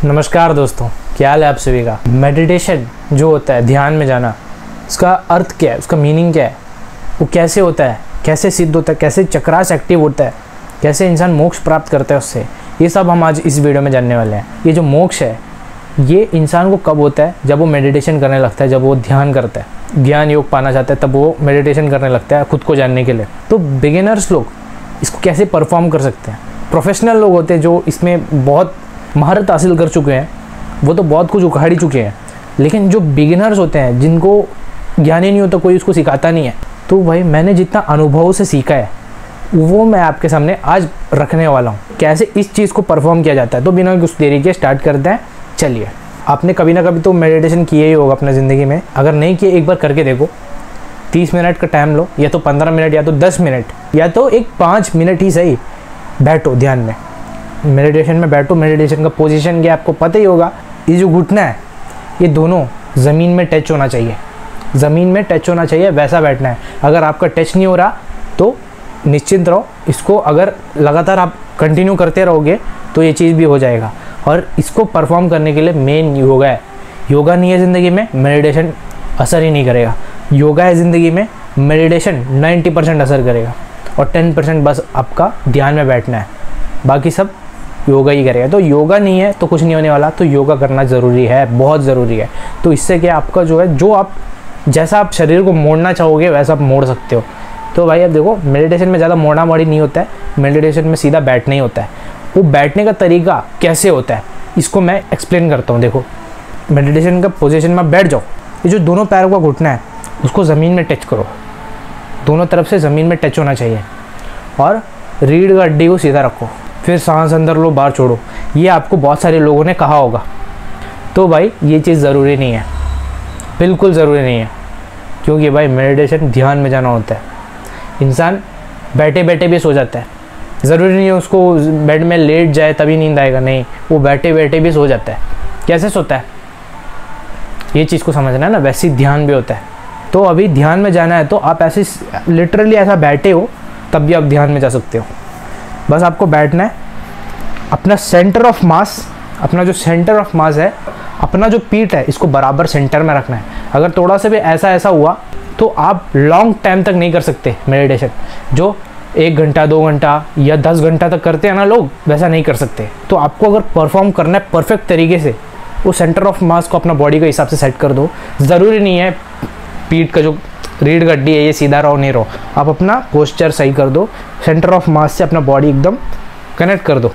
नमस्कार दोस्तों, क्या हाल है आप सभी का। मेडिटेशन जो होता है, ध्यान में जाना, उसका अर्थ क्या है, उसका मीनिंग क्या है, वो कैसे होता है, कैसे सिद्ध होता है, कैसे चक्रास एक्टिव होता है, कैसे इंसान मोक्ष प्राप्त करता है उससे, ये सब हम आज इस वीडियो में जानने वाले हैं। ये जो मोक्ष है ये इंसान को कब होता है, जब वो मेडिटेशन करने लगता है, जब वो ध्यान करता है, ज्ञान योग पाना चाहता है, तब वो मेडिटेशन करने लगता है खुद को जानने के लिए। तो बिगिनर्स लोग इसको कैसे परफॉर्म कर सकते हैं। प्रोफेशनल लोग होते हैं जो इसमें बहुत महारत हासिल कर चुके हैं, वो तो बहुत कुछ उखाड़ ही चुके हैं, लेकिन जो बिगिनर्स होते हैं जिनको ज्ञान ही नहीं होता, कोई उसको सिखाता नहीं है, तो भाई मैंने जितना अनुभव से सीखा है वो मैं आपके सामने आज रखने वाला हूँ, कैसे इस चीज़ को परफॉर्म किया जाता है। तो बिना कुछ देरी के स्टार्ट करते हैं। चलिए, आपने कभी ना कभी तो मेडिटेशन किए ही होगा अपने ज़िंदगी में। अगर नहीं किए, एक बार करके देखो। 30 मिनट का टाइम लो, या तो 15 मिनट, या तो 10 मिनट, या तो एक 5 मिनट ही सही बैठो ध्यान में, मेडिटेशन में बैठो। मेडिटेशन का पोजीशन क्या आपको पता ही होगा। ये जो घुटना है ये दोनों ज़मीन में टच होना चाहिए, ज़मीन में टच होना चाहिए, वैसा बैठना है। अगर आपका टच नहीं हो रहा तो निश्चिंत रहो, इसको अगर लगातार आप कंटिन्यू करते रहोगे तो ये चीज़ भी हो जाएगा। और इसको परफॉर्म करने के लिए मेन योगा है। योगा नहीं है ज़िंदगी में, मेडिटेशन असर ही नहीं करेगा। योगा है ज़िंदगी में, मेडिटेशन 90% असर करेगा, और 10% बस आपका ध्यान में बैठना है, बाकी सब योगा ही करेगा। तो योगा नहीं है तो कुछ नहीं होने वाला, तो योगा करना ज़रूरी है, बहुत ज़रूरी है। तो इससे क्या आपका जो है, जो आप जैसा आप शरीर को मोड़ना चाहोगे वैसा आप मोड़ सकते हो। तो भाई अब देखो, मेडिटेशन में ज़्यादा मोड़ा मोड़ी नहीं होता है, मेडिटेशन में सीधा बैठना ही होता है। वो बैठने का तरीका कैसे होता है इसको मैं एक्सप्लेन करता हूँ। देखो, मेडिटेशन का पोजीशन में बैठ जाओ, ये जो दोनों पैरों का घुटना है उसको ज़मीन में टच करो, दोनों तरफ से ज़मीन में टच होना चाहिए, और रीढ़ की हड्डी को सीधा रखो। फिर सांस अंदर लो, बाहर छोड़ो। ये आपको बहुत सारे लोगों ने कहा होगा। तो भाई ये चीज़ ज़रूरी नहीं है, बिल्कुल ज़रूरी नहीं है, क्योंकि भाई मेडिटेशन ध्यान में जाना होता है। इंसान बैठे बैठे भी सो जाता है, ज़रूरी नहीं है उसको बेड में लेट जाए तभी नींद आएगा, नहीं, वो बैठे बैठे भी सो जाता है। कैसे सोता है ये चीज़ को समझना है ना, वैसे ही ध्यान भी होता है। तो अभी ध्यान में जाना है तो आप ऐसे लिटरली ऐसा बैठे हो तब भी आप ध्यान में जा सकते हो। बस आपको बैठना है, अपना सेंटर ऑफ मास, अपना जो सेंटर ऑफ मास है, अपना जो पीठ है, इसको बराबर सेंटर में रखना है। अगर थोड़ा सा भी ऐसा हुआ तो आप लॉन्ग टाइम तक नहीं कर सकते मेडिटेशन। जो 1 घंटा 2 घंटा या 10 घंटा तक करते हैं ना लोग, वैसा नहीं कर सकते। तो आपको अगर परफॉर्म करना है परफेक्ट तरीके से, वो सेंटर ऑफ मास को अपना बॉडी के हिसाब से सेट कर दो। ज़रूरी नहीं है पीठ का जो रीढ़ की हड्डी है ये सीधा रहो नहीं रहो, आप अपना पोस्चर सही कर दो, सेंटर ऑफ मास से अपना बॉडी एकदम कनेक्ट कर दो।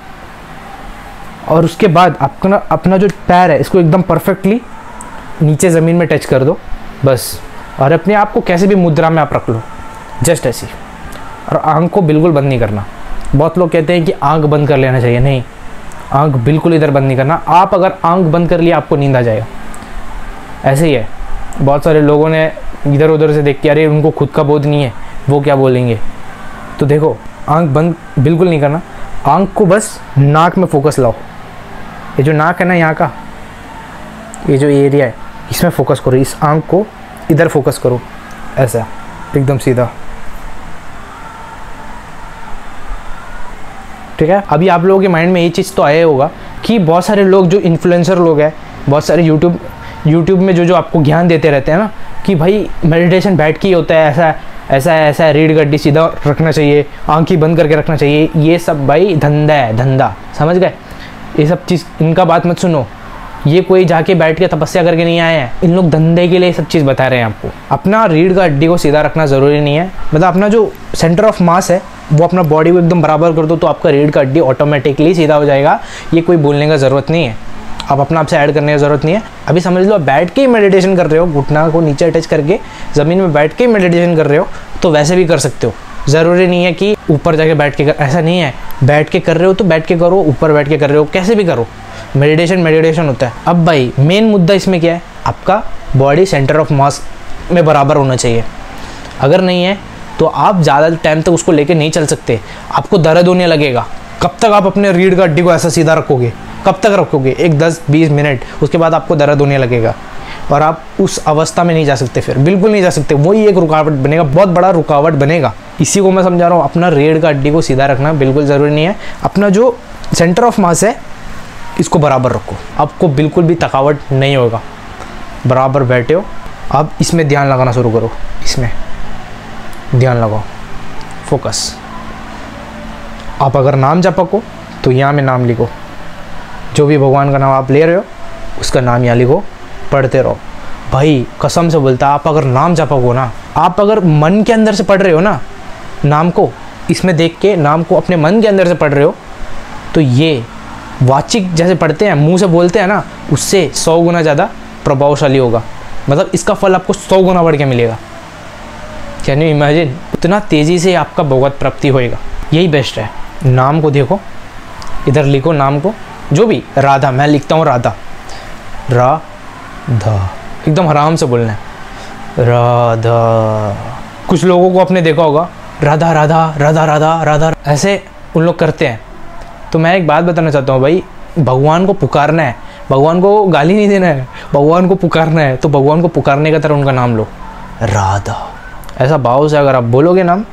और उसके बाद अपना जो पैर है इसको एकदम परफेक्टली नीचे ज़मीन में टच कर दो बस। और अपने आप को कैसे भी मुद्रा में आप रख लो, जस्ट ऐसी। और आँख को बिल्कुल बंद नहीं करना। बहुत लोग कहते हैं कि आँख बंद कर लेना चाहिए, नहीं, आँख बिल्कुल इधर बंद नहीं करना। आप अगर आँख बंद कर लिया आपको नींद आ जाएगा, ऐसे ही है। बहुत सारे लोगों ने इधर उधर से देख के, अरे उनको खुद का बोध नहीं है, वो क्या बोलेंगे। तो देखो, आंख बंद बिल्कुल नहीं करना, आंख को बस नाक में फोकस लाओ। ये जो नाक है ना, यहाँ का ये जो एरिया है, इसमें फोकस करो। इस आंख को इधर फोकस करो, ऐसा एकदम सीधा, ठीक है। अभी आप लोगों के माइंड में ये चीज़ तो आया होगा कि बहुत सारे लोग जो इन्फ्लुएंसर लोग हैं, बहुत सारे यूट्यूब में जो आपको ज्ञान देते रहते हैं ना, कि भाई मेडिटेशन बैठ के ही होता है, ऐसा है, रीढ़ की हड्डी सीधा रखना चाहिए, आंखें बंद करके रखना चाहिए। ये सब भाई धंधा है, धंधा, समझ गए। ये सब चीज़, इनका बात मत सुनो। ये कोई जाके बैठ के तपस्या करके नहीं आए हैं, इन लोग धंधे के लिए सब चीज़ बता रहे हैं आपको। अपना रीढ़ की हड्डी को सीधा रखना ज़रूरी नहीं है, मतलब अपना जो सेंटर ऑफ मास है वो अपना बॉडी को एकदम बराबर कर दो, तो आपका रीढ़ की हड्डी ऑटोमेटिकली सीधा हो जाएगा। ये कोई बोलने का ज़रूरत नहीं है, आप अपना आप से ऐड करने की ज़रूरत नहीं है। अभी समझ लो, बैठ के ही मेडिटेशन कर रहे हो, घुटना को नीचे टच करके ज़मीन में बैठ के ही मेडिटेशन कर रहे हो, तो वैसे भी कर सकते हो। ज़रूरी नहीं है कि ऊपर जाके बैठ के ऐसा नहीं है। बैठ के कर रहे हो तो बैठ के करो, ऊपर बैठ के कर रहे हो, कैसे भी करो, मेडिटेशन होता है। अब भाई मेन मुद्दा इसमें क्या है, आपका बॉडी सेंटर ऑफ मास में बराबर होना चाहिए। अगर नहीं है तो आप ज़्यादा टाइम तक उसको लेके नहीं चल सकते, आपको दर्द होने लगेगा। कब तक आप अपने रीढ़ की हड्डी को ऐसा सीधा रखोगे, कब तक रखोगे? एक 10-20 मिनट, उसके बाद आपको दर्द होने लगेगा और आप उस अवस्था में नहीं जा सकते, फिर बिल्कुल नहीं जा सकते। वही एक रुकावट बनेगा, बहुत बड़ा रुकावट बनेगा। इसी को मैं समझा रहा हूँ, अपना रीढ़ की हड्डी को सीधा रखना बिल्कुल ज़रूरी नहीं है। अपना जो सेंटर ऑफ मास है इसको बराबर रखो, आपको बिल्कुल भी थकावट नहीं होगा। बराबर बैठे हो, अब इसमें ध्यान लगाना शुरू करो, इसमें ध्यान लगाओ, फोकस। आप अगर नाम जपक हो तो यहाँ में नाम लिखो, जो भी भगवान का नाम आप ले रहे हो उसका नाम यहाँ लिखो, पढ़ते रहो। भाई कसम से बोलता, आप अगर नाम जपक हो ना, आप अगर मन के अंदर से पढ़ रहे हो ना नाम को, इसमें देख के नाम को अपने मन के अंदर से पढ़ रहे हो, तो ये वाचिक जैसे पढ़ते हैं, मुंह से बोलते हैं ना, उससे 100 गुना ज़्यादा प्रभावशाली होगा। मतलब इसका फल आपको 100 गुना बढ़ के मिलेगा। Can you imagine? उतना तेज़ी से आपका भगवत प्राप्ति होएगा। यही बेस्ट है। नाम को देखो, इधर लिखो नाम को, जो भी, राधा, मैं लिखता हूँ राधा, राधा, एकदम आराम से बोलना है, राधा। कुछ लोगों को आपने देखा होगा राधा राधा राधा राधा राधा ऐसे उन लोग करते हैं। तो मैं एक बात बताना चाहता हूँ भाई, भगवान को पुकारना है, भगवान को गाली नहीं देना है, भगवान को पुकारना है, तो भगवान को पुकारने का तरह उनका नाम लो, राधा। ऐसा भाव से अगर आप बोलोगे नाम,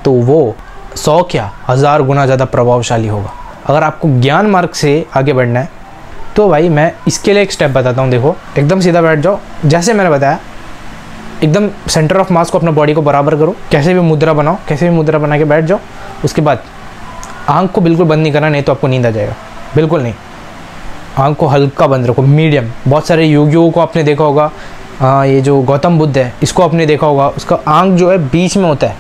तो वो 100 क्या 1000 गुना ज़्यादा प्रभावशाली होगा। अगर आपको ज्ञान मार्ग से आगे बढ़ना है तो भाई मैं इसके लिए एक स्टेप बताता हूँ। देखो, एकदम सीधा बैठ जाओ, जैसे मैंने बताया, एकदम सेंटर ऑफ मास को, अपना बॉडी को बराबर करो, कैसे भी मुद्रा बनाओ, कैसे भी मुद्रा बना के बैठ जाओ। उसके बाद आँख को बिल्कुल बंद नहीं करना, नहीं तो आपको नींद आ जाएगा, बिल्कुल नहीं। आँख को हल्का बंद रखो, मीडियम। बहुत सारे योगियों को आपने देखा होगा, ये जो गौतम बुद्ध है, इसको आपने देखा होगा, उसका आँख जो है बीच में होता है,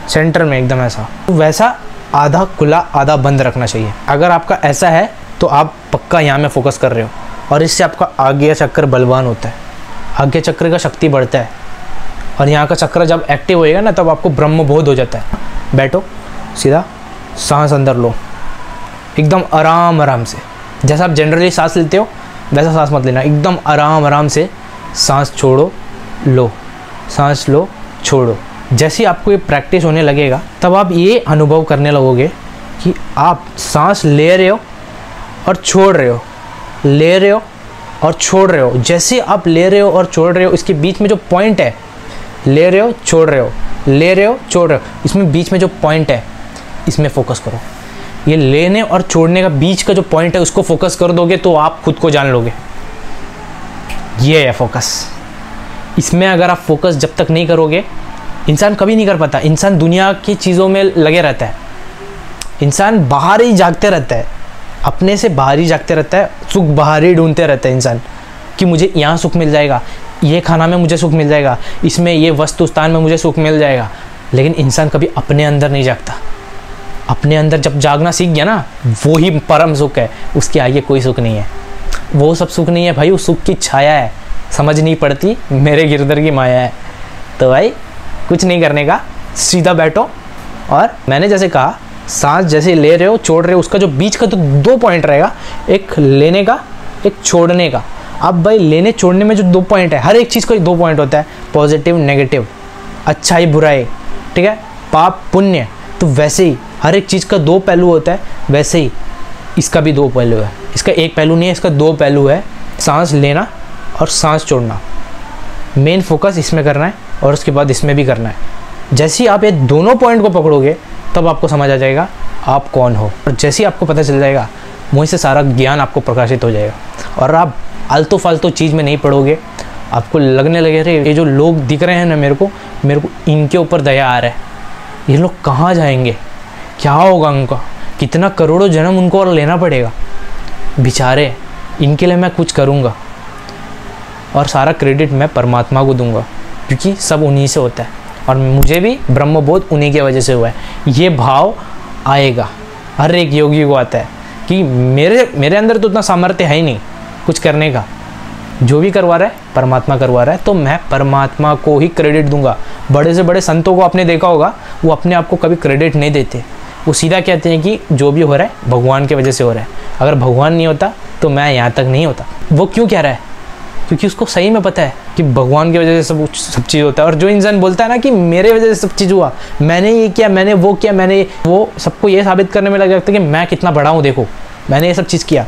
सेंटर में एकदम ऐसा। वैसा आधा खुला आधा बंद रखना चाहिए। अगर आपका ऐसा है तो आप पक्का यहाँ में फोकस कर रहे हो, और इससे आपका आज्ञा चक्र बलवान होता है, आज्ञा चक्र का शक्ति बढ़ता है, और यहाँ का चक्र जब एक्टिव होएगा ना, तब आपको ब्रह्म बोध हो जाता है। बैठो सीधा, सांस अंदर लो, एकदम आराम आराम से, जैसा आप जनरली सांस लेते हो वैसा सांस मत लेना, एकदम आराम आराम से सांस छोड़ो, लो, सांस लो, छोड़ो। जैसे आपको ये प्रैक्टिस होने लगेगा, तब आप ये अनुभव करने लगोगे कि आप सांस ले रहे हो और छोड़ रहे हो, ले रहे हो और छोड़ रहे हो। जैसे आप ले रहे हो और छोड़ रहे हो, इसके बीच में जो पॉइंट है, ले रहे हो छोड़ रहे हो, ले रहे हो छोड़ रहे हो, इसमें बीच में जो पॉइंट है, इसमें फोकस करो। ये लेने और छोड़ने का बीच का जो पॉइंट है, उसको फोकस कर दोगे तो आप खुद को जान लोगे। ये है फोकस। इसमें अगर आप फोकस जब तक नहीं करोगे, इंसान कभी नहीं कर पाता। इंसान दुनिया की चीज़ों में लगे रहता है, इंसान बाहर ही जागते रहता है, अपने से बाहर ही जागते रहता है, सुख बाहर ही ढूंढते रहता है इंसान, कि मुझे यहाँ सुख मिल जाएगा, ये खाना में मुझे सुख मिल जाएगा, इसमें ये वस्तु स्थान में मुझे सुख मिल जाएगा। लेकिन इंसान कभी अपने अंदर नहीं जागता। अपने अंदर जब जागना सीख गया ना, वो ही परम सुख है, उसके आगे कोई सुख नहीं है। वो सब सुख नहीं है भाई, वो सुख की छाया है, समझ नहीं पड़ती, मेरे गिरधर की माया है। तो भाई कुछ नहीं करने का, सीधा बैठो, और मैंने जैसे कहा, सांस जैसे ले रहे हो छोड़ रहे हो, उसका जो बीच का तो 2 पॉइंट रहेगा, एक लेने का, एक छोड़ने का। अब भाई लेने छोड़ने में जो 2 पॉइंट है, हर एक चीज़ का 2 पॉइंट होता है, पॉजिटिव नेगेटिव, अच्छाई बुराई, ठीक है, पाप पुण्य। तो वैसे ही हर एक चीज़ का 2 पहलू होता है, वैसे ही इसका भी 2 पहलू है। इसका एक पहलू नहीं है, इसका 2 पहलू है, सांस लेना और सांस छोड़ना। मेन फोकस इसमें करना है, और उसके बाद इसमें भी करना है। जैसे ही आप ये दोनों पॉइंट को पकड़ोगे, तब आपको समझ आ जाएगा आप कौन हो, और जैसे ही आपको पता चल जाएगा, मुझ से सारा ज्ञान आपको प्रकाशित हो जाएगा, और आप आलतू फालतू चीज़ में नहीं पड़ोगे। आपको लगने लगे, अरे ये जो लोग दिख रहे हैं ना मेरे को इनके ऊपर दया आ रहा है, ये लोग कहाँ जाएंगे, क्या होगा उनका, कितना करोड़ों जन्म उनको और लेना पड़ेगा, बेचारे, इनके लिए मैं कुछ करूँगा, और सारा क्रेडिट मैं परमात्मा को दूंगा, क्योंकि सब उन्हीं से होता है, और मुझे भी ब्रह्मबोध उन्हीं की वजह से हुआ है। ये भाव आएगा, हर एक योगी को आता है कि मेरे अंदर तो उतना सामर्थ्य है ही नहीं कुछ करने का, जो भी करवा रहा है परमात्मा करवा रहा है, तो मैं परमात्मा को ही क्रेडिट दूंगा। बड़े से बड़े संतों को आपने देखा होगा, वो अपने आप को कभी क्रेडिट नहीं देते, वो सीधा कहते हैं कि जो भी हो रहा है भगवान की वजह से हो रहा है, अगर भगवान नहीं होता तो मैं यहाँ तक नहीं होता। वो क्यों कह रहा है? क्योंकि उसको सही में पता है कि भगवान की वजह से सब चीज़ होता है। और जो इंसान बोलता है ना कि मेरे वजह से सब चीज़ हुआ, मैंने ये किया, मैंने वो किया, वो सबको ये साबित करने में लग जाता है कि मैं कितना बड़ा हूँ, देखो मैंने ये सब चीज़ किया।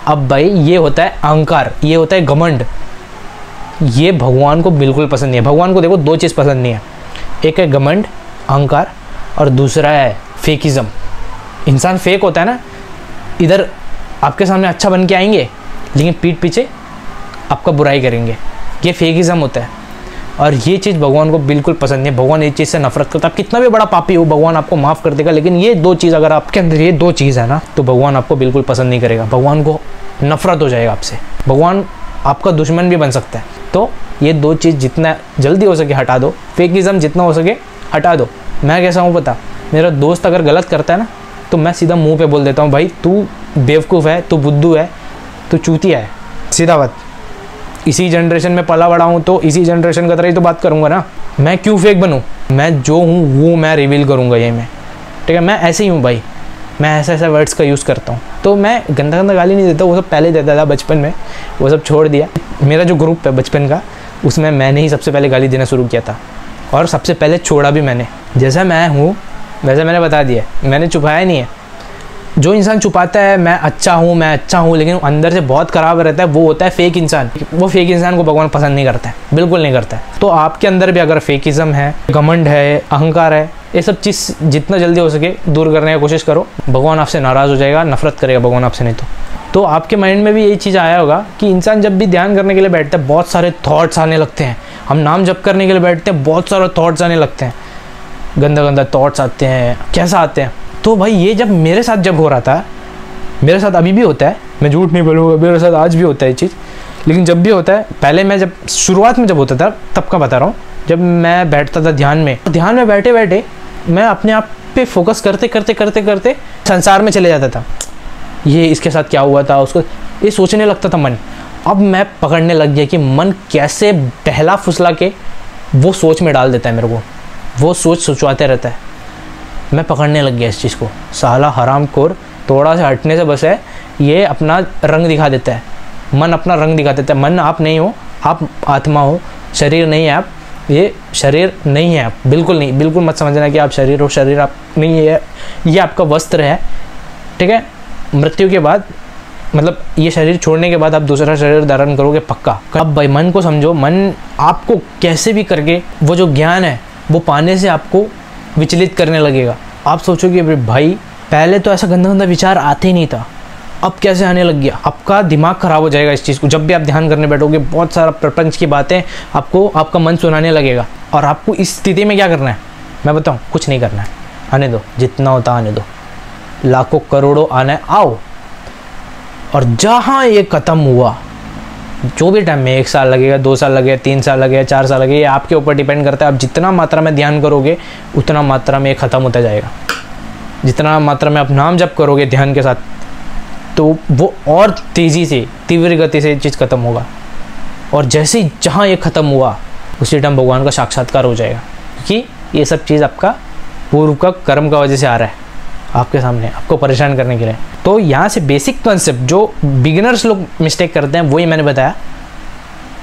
अब भाई ये होता है अहंकार, ये होता है घमंड, ये भगवान को बिल्कुल पसंद नहीं है। भगवान को देखो 2 चीज़ पसंद नहीं है, एक है घमंड अहंकार, और दूसरा है फेकिज़म। इंसान फेक होता है ना, इधर आपके सामने अच्छा बन के आएंगे लेकिन पीठ पीछे आपका बुराई करेंगे। ये फेकिज़म होता है और ये चीज़ भगवान को बिल्कुल पसंद नहीं है। भगवान ये चीज़ से नफरत करता है। आप कितना भी बड़ा पापी हो भगवान आपको माफ़ कर देगा, लेकिन ये दो चीज़ अगर आपके अंदर ये दो चीज़ है ना तो भगवान आपको बिल्कुल पसंद नहीं करेगा। भगवान को नफरत हो जाएगा आपसे। भगवान आपका दुश्मन भी बन सकता है। तो ये दो चीज़ जितना जल्दी हो सके हटा दो। फेकिज़म जितना हो सके हटा दो। मैं कैसा हूँ पता, मेरा दोस्त अगर गलत करता है ना तो मैं सीधा मुंह पे बोल देता हूँ, भाई तू बेवकूफ़ है, तू बुद्धू है, तू चूतिया है, सीधा बात। इसी जनरेशन में पला बड़ा हूँ तो इसी जनरेशन का तरह ही तो बात करूँगा ना। मैं क्यों फेक बनूँ? मैं जो हूँ वो मैं रिवील करूँगा ये मैं, ठीक है। मैं ऐसे ही हूँ भाई, मैं ऐसा ऐसा वर्ड्स का यूज़ करता हूँ। तो मैं गंदा गंदा गाली नहीं देता, वो सब पहले देता था बचपन में, वो सब छोड़ दिया। मेरा जो ग्रुप है बचपन का उसमें मैंने ही सबसे पहले गाली देना शुरू किया था और सबसे पहले छोड़ा भी मैंने। जैसा मैं हूँ वैसा मैंने बता दिया, मैंने छुपाया नहीं है। जो इंसान छुपाता है मैं अच्छा हूँ लेकिन अंदर से बहुत ख़राब रहता है, वो होता है फेक इंसान। वो फेक इंसान को भगवान पसंद नहीं करता है, बिल्कुल नहीं करता है। तो आपके अंदर भी अगर फेकिज़म है, घमंड है, अहंकार है, ये सब चीज़ जितना जल्दी हो सके दूर करने की कोशिश करो। भगवान आपसे नाराज़ हो जाएगा, नफरत करेगा भगवान आपसे नहीं तो आपके माइंड में भी यही चीज़ आया होगा कि इंसान जब भी ध्यान करने के लिए बैठता है बहुत सारे थॉट्स आने लगते हैं। हम नाम जप करने के लिए बैठते हैं बहुत सारे थॉट्स आने लगते हैं, गंदा गंदा थॉट्स आते हैं। कैसा आते हैं? तो भाई ये जब मेरे साथ जब हो रहा था, मेरे साथ अभी भी होता है, मैं झूठ नहीं बोलूँगा, मेरे साथ आज भी होता है ये चीज़। लेकिन जब भी होता है, पहले मैं जब शुरुआत में जब होता था तब का बता रहा हूँ, जब मैं बैठता था ध्यान में बैठे बैठे मैं अपने आप पे फोकस करते करते करते करते संसार में चले जाता था। ये इसके साथ क्या हुआ था, उसको ये सोचने लगता था मन। अब मैं पकड़ने लग गया कि मन कैसे बहला फुसला के वो सोच में डाल देता है मेरे को, वो सोच सोचवाते रहता है। मैं पकड़ने लग गया इस चीज़ को। साला हरामखोर, थोड़ा सा हटने से बस है ये अपना रंग दिखा देता है। मन अपना रंग दिखा देता है। मन आप नहीं हो, आप आत्मा हो, शरीर नहीं है आप। ये शरीर नहीं है आप, बिल्कुल नहीं, बिल्कुल मत समझना कि आप शरीर हो। शरीर आप नहीं है, ये आपका वस्त्र है, ठीक है। मृत्यु के बाद मतलब ये शरीर छोड़ने के बाद आप दूसरा शरीर धारण करोगे पक्का। अब भाई मन को समझो, मन आपको कैसे भी करके वो जो ज्ञान है वो पाने से आपको विचलित करने लगेगा। आप सोचोगे भाई पहले तो ऐसा गंदा गंदा विचार आते ही नहीं था, अब कैसे आने लग गया। आपका दिमाग ख़राब हो जाएगा इस चीज़ को। जब भी आप ध्यान करने बैठोगे बहुत सारा प्रपंच की बातें आपको आपका मन सुनाने लगेगा। और आपको इस स्थिति में क्या करना है मैं बताऊँ? कुछ नहीं करना है, आने दो, जितना होता आने दो। लाखों करोड़ों आना है, आओ। और जहाँ ये ख़त्म हुआ, जो भी टाइम में 1 साल लगेगा, 2 साल लगेगा, 3 साल लगेगा, 4 साल लगेगा, ये आपके ऊपर डिपेंड करता है। आप जितना मात्रा में ध्यान करोगे उतना मात्रा में ये ख़त्म होता जाएगा। जितना मात्रा में आप नाम जप करोगे ध्यान के साथ तो वो और तेज़ी से, तीव्र गति से ये चीज़ ख़त्म होगा। और जैसे ही जहाँ ये ख़त्म हुआ उसी टाइम भगवान का साक्षात्कार हो जाएगा, क्योंकि ये सब चीज़ आपका पूर्व का कर्म का वजह से आ रहा है आपके सामने, आपको परेशान करने के लिए। तो यहाँ से बेसिक कॉन्सेप्ट जो बिगिनर्स लोग मिस्टेक करते हैं वही मैंने बताया।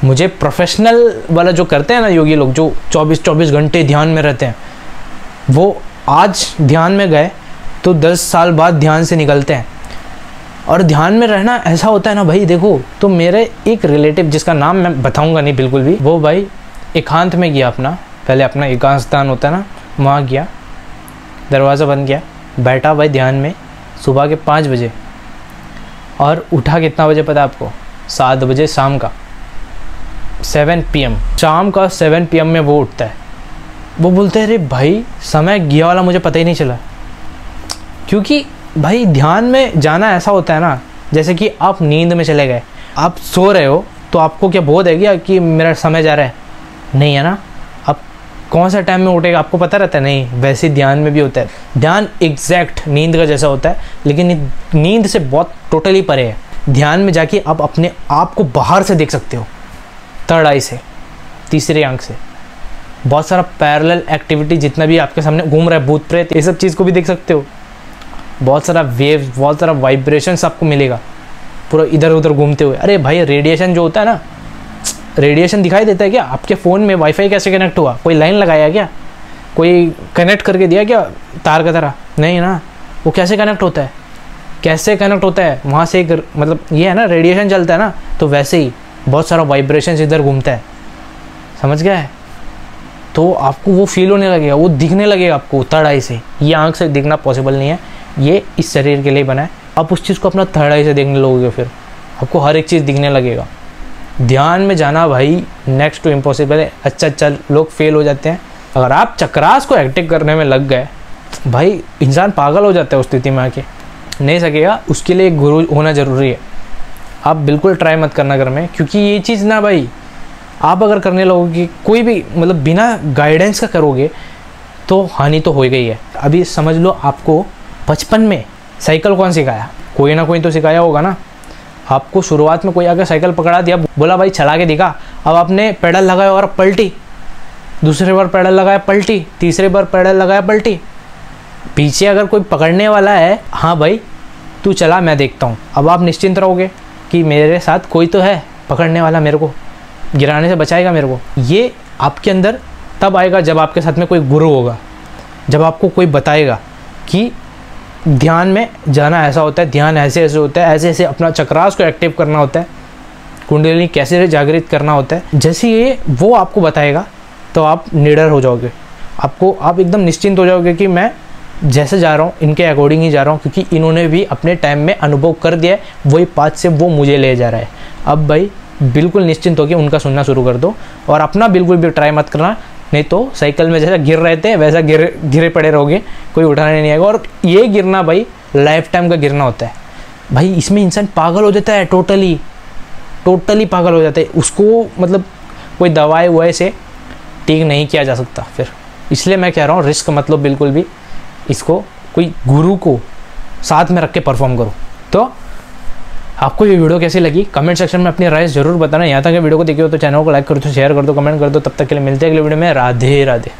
मुझे प्रोफेशनल वाला जो करते हैं ना योगी लोग, जो 24-24 घंटे ध्यान में रहते हैं, वो आज ध्यान में गए तो 10 साल बाद ध्यान से निकलते हैं। और ध्यान में रहना ऐसा होता है ना भाई, देखो तो मेरे एक रिलेटिव जिसका नाम मैं बताऊंगा नहीं बिल्कुल भी, वो भाई एकांत में गया अपना, पहले अपना एकांत स्थान होता है ना, वहाँ गया, दरवाज़ा बंद किया, बैठा भाई ध्यान में सुबह के 5 बजे और उठा कितना बजे पता है आपको? 7 बजे शाम का, 7 PM, शाम का 7 PM में वो उठता है। वो बोलते हैं अरे भाई समय गया वाला मुझे पता ही नहीं चला। क्योंकि भाई ध्यान में जाना ऐसा होता है ना, जैसे कि आप नींद में चले गए, आप सो रहे हो तो आपको क्या बोध है क्या कि मेरा समय जा रहा है? नहीं है ना। अब कौन सा टाइम में उठेगा आपको पता रहता है? नहीं। वैसे ध्यान में भी होता है। ध्यान एग्जैक्ट नींद का जैसा होता है, लेकिन नींद से बहुत टोटली परे है। ध्यान में जाके आप अपने आप को बाहर से देख सकते हो, थर्ड आई से, तीसरी आंख से। बहुत सारा पैरेलल एक्टिविटी जितना भी आपके सामने घूम रहा है, भूत प्रेत, ये सब चीज़ को भी देख सकते हो। बहुत सारा वेव्स, बहुत सारा वाइब्रेशंस आपको मिलेगा पूरा इधर उधर घूमते हुए। अरे भाई रेडिएशन जो होता है ना, रेडिएशन दिखाई देता है क्या? आपके फ़ोन में वाईफाई कैसे कनेक्ट हुआ? कोई लाइन लगाया क्या? कोई कनेक्ट करके दिया क्या तार का तरह? नहीं ना। वो कैसे कनेक्ट होता है? कैसे कनेक्ट होता है? वहाँ से एक मतलब ये है ना, रेडिएशन चलता है ना, तो वैसे ही बहुत सारा वाइब्रेशन इधर घूमता है, समझ गया है? तो आपको वो फील होने लगेगा, वो दिखने लगेगा आपको थर्ड आई से। ये आँख से दिखना पॉसिबल नहीं है, ये इस शरीर के लिए बना है। आप उस चीज़ को अपना थर्ड आई से देखने लगोगे, फिर आपको हर एक चीज़ दिखने लगेगा। ध्यान में जाना भाई नेक्स्ट टू इम्पॉसिबल है। अच्छा लोग फेल हो जाते हैं। अगर आप चक्रास को एक्टिव करने में लग गए भाई, इंसान पागल हो जाता है उस स्थिति में आके, नहीं सकेगा। उसके लिए एक गुरु होना ज़रूरी है। आप बिल्कुल ट्राई मत करना घर में, क्योंकि ये चीज़ ना भाई, आप अगर करने लगोगे कोई भी मतलब बिना गाइडेंस का करोगे तो हानि तो हो गई है। अभी समझ लो आपको बचपन में साइकिल कौन सिखाया? कोई ना कोई तो सिखाया होगा ना। आपको शुरुआत में कोई आकर साइकिल पकड़ा दिया, बोला भाई चला के दिखा, अब आपने पेडल लगाया और पलटी, दूसरे बार पेडल लगाया पलटी, तीसरे बार पेडल लगाया पलटी। पीछे अगर कोई पकड़ने वाला है, हाँ भाई तू चला मैं देखता हूँ, अब आप निश्चिंत रहोगे कि मेरे साथ कोई तो है पकड़ने वाला, मेरे को गिराने से बचाएगा मेरे को। ये आपके अंदर तब आएगा जब आपके साथ में कोई गुरु होगा, जब आपको कोई बताएगा कि ध्यान में जाना ऐसा होता है, ध्यान ऐसे ऐसे होता है, ऐसे ऐसे अपना चक्रास को एक्टिव करना होता है, कुंडलिनी कैसे जागृत करना होता है। जैसे ये वो आपको बताएगा तो आप निडर हो जाओगे, आप एकदम निश्चिंत हो जाओगे कि मैं जैसे जा रहा हूँ इनके अकॉर्डिंग ही जा रहा हूँ, क्योंकि इन्होंने भी अपने टाइम में अनुभव कर दिया है, वही पाथ से वो मुझे ले जा रहा है। अब भाई बिल्कुल निश्चिंत होकर उनका सुनना शुरू कर दो और अपना बिल्कुल भी ट्राई मत करना, नहीं तो साइकिल में जैसा गिर रहे थे वैसा गिरे पड़े रहोगे, कोई उठाने नहीं आएगा। और ये गिरना भाई लाइफ टाइम का गिरना होता है भाई। इसमें इंसान पागल हो जाता है, टोटली पागल हो जाता है। उसको मतलब कोई दवाई ववाई से ठीक नहीं किया जा सकता फिर। इसलिए मैं कह रहा हूँ रिस्क मतलब बिल्कुल भी, इसको कोई गुरु को साथ में रख के परफॉर्म करो। तो आपको ये वीडियो कैसी लगी कमेंट सेक्शन में अपनी राय जरूर बताना। यहाँ तक वीडियो को देखिए हो तो चैनल को लाइक कर दो, शेयर कर दो, कमेंट कर दो। तब तक के लिए मिलते हैं अगले वीडियो में। राधे राधे।